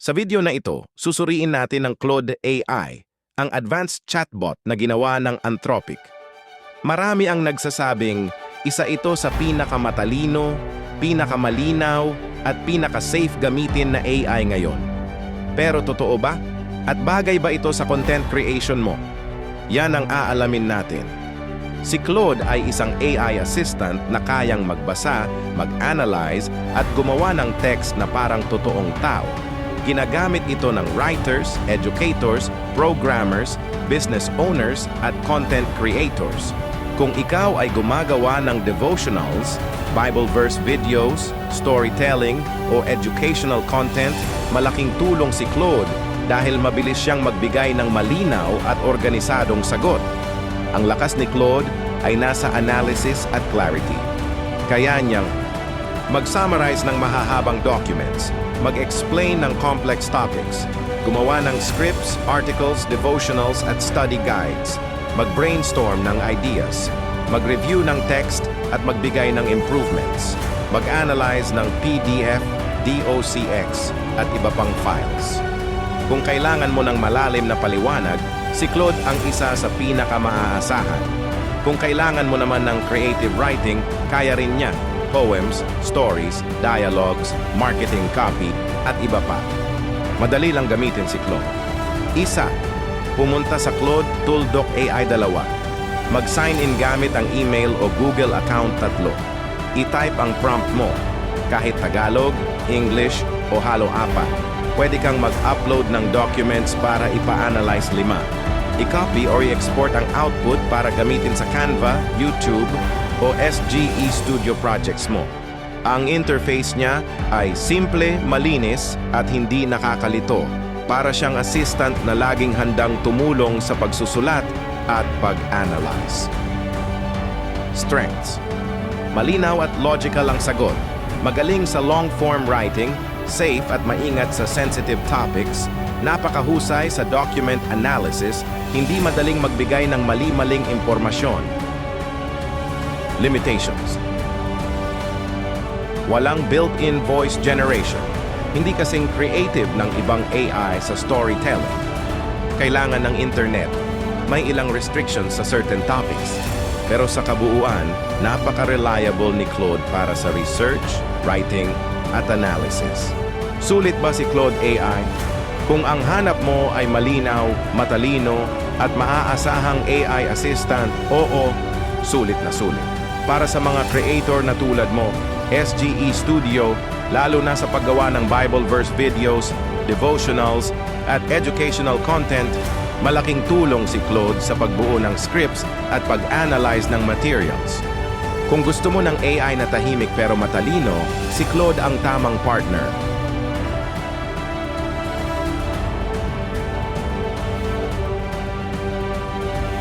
Sa video na ito, susuriin natin ang Claude AI, ang advanced chatbot na ginawa ng Anthropic. Marami ang nagsasabing isa ito sa pinakamatalino, pinakamalinaw, at pinaka-safe gamitin na AI ngayon. Pero totoo ba? At bagay ba ito sa content creation mo? Yan ang aalamin natin. Si Claude ay isang AI assistant na kayang magbasa, mag-analyze, at gumawa ng text na parang totoong tao. Ginagamit ito ng writers, educators, programmers, business owners, at content creators. Kung ikaw ay gumagawa ng devotionals, Bible verse videos, storytelling, o educational content, malaking tulong si Claude dahil mabilis siyang magbigay ng malinaw at organisadong sagot. Ang lakas ni Claude ay nasa analysis at clarity. Kaya niyang mag-summarize ng mahahabang documents, mag-explain ng complex topics, gumawa ng scripts, articles, devotionals at study guides, mag-brainstorm ng ideas, mag-review ng text at magbigay ng improvements, mag-analyze ng PDF, DOCX at iba pang files. Kung kailangan mo ng malalim na paliwanag, si Claude ang isa sa pinaka-maaasahan. Kung kailangan mo naman ng creative writing, kaya rin niya. Poems, stories, dialogues, marketing copy, at iba pa. Madali lang gamitin si Claude. Isa, pumunta sa Claude Tooldoc AI 2. Mag-sign in gamit ang email o Google account 3. I-type ang prompt mo. Kahit Tagalog, English, o halo-apat. Pwede kang mag-upload ng documents para ipa-analyze 5. I-copy or i-export ang output para gamitin sa Canva, YouTube, o SGE Studio projects mo. Ang interface niya ay simple, malinis, at hindi nakakalito. Para siyang assistant na laging handang tumulong sa pagsusulat at pag-analyze. Strengths: malinaw at logical ang sagot. Magaling sa long-form writing, safe at maingat sa sensitive topics, napakahusay sa document analysis, hindi madaling magbigay ng mali-maling impormasyon. Limitations: walang built-in voice generation. Hindi kasing creative ng ibang AI sa storytelling. Kailangan ng internet. May ilang restrictions sa certain topics. Pero sa kabuuan, napaka-reliable ni Claude para sa research, writing, at analysis. Sulit ba si Claude AI? Kung ang hanap mo ay malinaw, matalino, at maaasahang AI assistant, oo, sulit na sulit. Para sa mga creator na tulad mo, SGE Studio, lalo na sa paggawa ng Bible verse videos, devotionals, at educational content, malaking tulong si Claude sa pagbuo ng scripts at pag-analyze ng materials. Kung gusto mo ng AI na tahimik pero matalino, si Claude ang tamang partner.